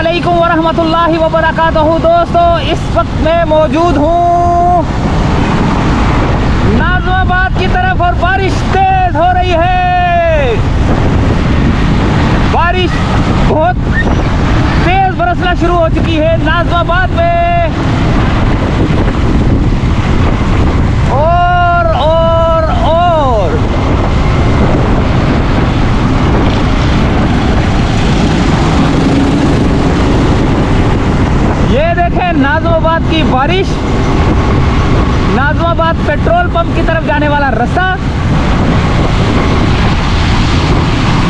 अस्सलामुअलैकुम वरहमतुल्लाहि वबरकातुहू। दोस्तों, इस वक्त मैं मौजूद हूँ नाज़िमाबाद की तरफ और बारिश तेज हो रही है। बारिश बहुत तेज बरसना शुरू हो चुकी है नाज़िमाबाद में। और ये देखें नाज़िमाबाद की बारिश। नाज़िमाबाद पेट्रोल पंप की तरफ जाने वाला रास्ता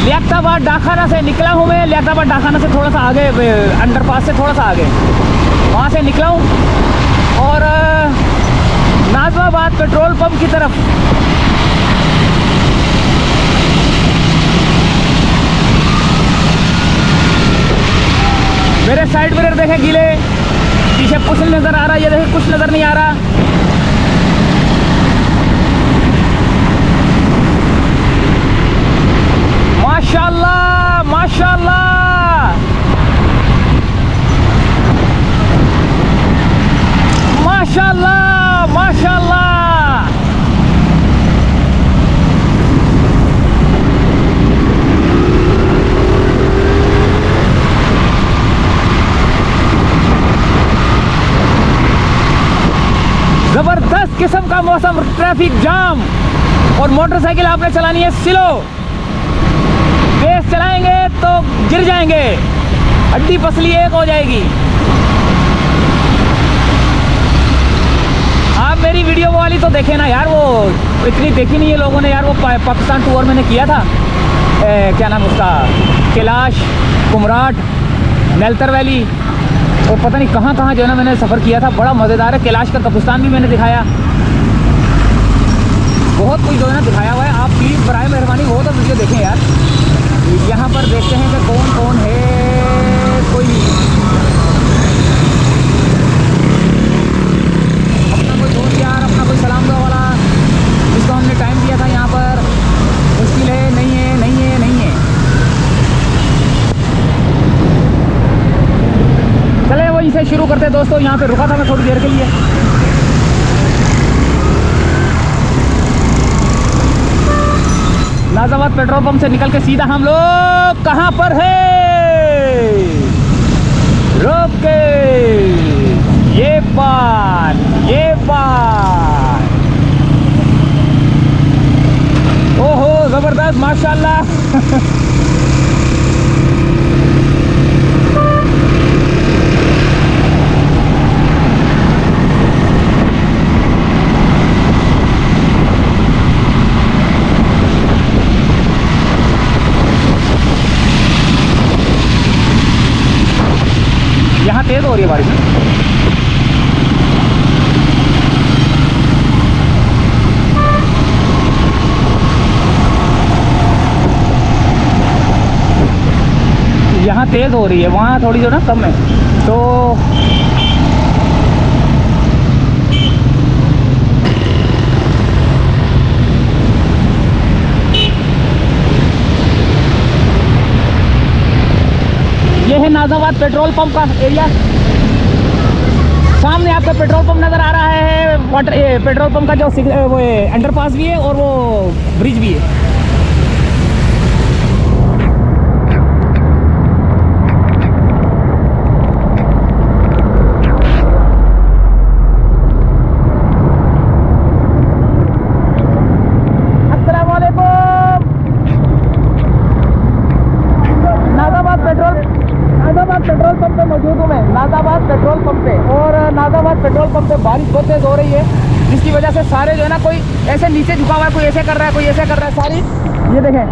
लियाकताबाद डाखाना से निकला हूँ मैं। लियाकताबाद डाखाना से थोड़ा सा आगे, अंडरपास से थोड़ा सा आगे, वहाँ से निकला हूँ और नाज़िमाबाद पेट्रोल पंप की तरफ मेरे साइड मिरर देखें गीले, पीछे कुछ नहीं नज़र आ रहा, ये देखें कुछ नज़र नहीं आ रहा। माशाअल्लाह माशाअल्लाह माशाअल्लाह माशाअल्लाह। ज़बरदस्त किस्म का मौसम, ट्रैफिक जाम और मोटरसाइकिल आपने चलानी है स्लो। तेज चलाएंगे तो गिर जाएंगे, हड्डी पसली एक हो जाएगी। आप मेरी वीडियो वाली तो देखे ना यार, वो इतनी देखी नहीं है लोगों ने यार। वो पाकिस्तान टूर मैंने किया था, क्या नाम उसका, कैलाश, कुमराट, नेल्तर वैली और पता नहीं कहाँ कहाँ जो है ना मैंने सफ़र किया था। बड़ा मज़ेदार है। कैलाश का कब्रिस्तान भी मैंने दिखाया, बहुत कुछ जो है ना दिखाया हुआ है। आप प्लीज़ बराए मेहरबानी वो तो वीडियो देखें यार। यहाँ पर देखते हैं कि कौन कौन है। कोई अपना कोई दोस्त यार, अपना कोई सलाम दुआ वाला जिसको हमने टाइम दिया था यहाँ पर, मुश्किल है, नहीं है नहीं है नहीं है। चले वहीं से शुरू करते दोस्तों। यहाँ पे रुका था मैं थोड़ी देर के लिए। नाज़िमाबाद पेट्रोल पंप से निकल के सीधा हम लोग कहाँ पर है, रोक के ये बात ओहो ज़बरदस्त माशाल्लाह। यहाँ तेज हो रही है बारिश। यहाँ तेज हो रही है, वहाँ थोड़ी जो ना कम है। तो ये है नाज़िमाबाद पेट्रोल पंप का एरिया। सामने आपका पेट्रोल पंप नज़र आ रहा है। वाटर पेट्रोल पंप का जो वो अंडरपास भी है और वो ब्रिज भी है। पेट्रोल पंप पे मौजूद हूँ मैं, नाज़िमाबाद पेट्रोल पंप पे। और नाज़िमाबाद पेट्रोल पंप पे बारिश बहुत तेज़ हो रही है, जिसकी वजह से सारे जो है ना, कोई ऐसे नीचे झुका हुआ है, कोई ऐसे कर रहा है, कोई ऐसे कर रहा है। सारी ये देखें,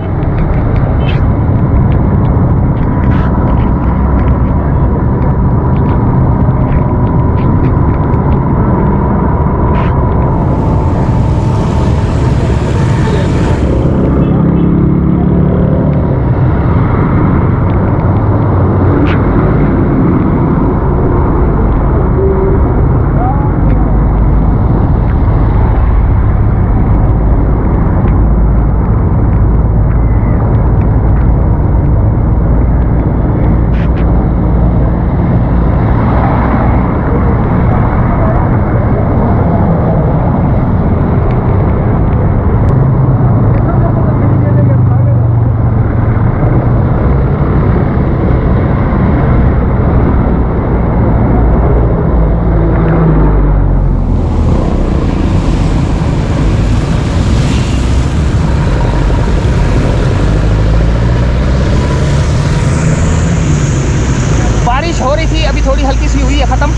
रही थी, अभी थोड़ी हल्की सी हुई है ख़त्म।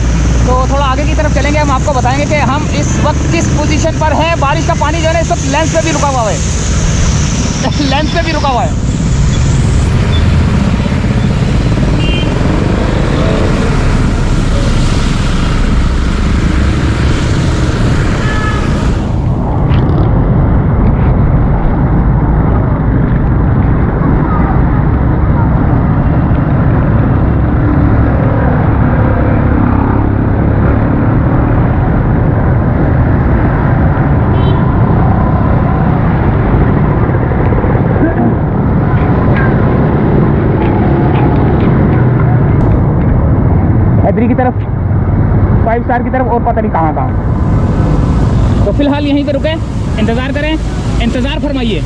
तो थोड़ा आगे की तरफ चलेंगे, हम आपको बताएंगे कि हम इस वक्त किस पोजीशन पर हैं। बारिश का पानी जो है ना इस वक्त लेंस पे भी रुका हुआ है लेंस पे भी रुका हुआ है। हैदरी की तरफ, 5 स्टार की तरफ, और पता नहीं कहाँ कहाँ। तो फिलहाल यहीं पे रुके, इंतज़ार करें, इंतज़ार फरमाइए।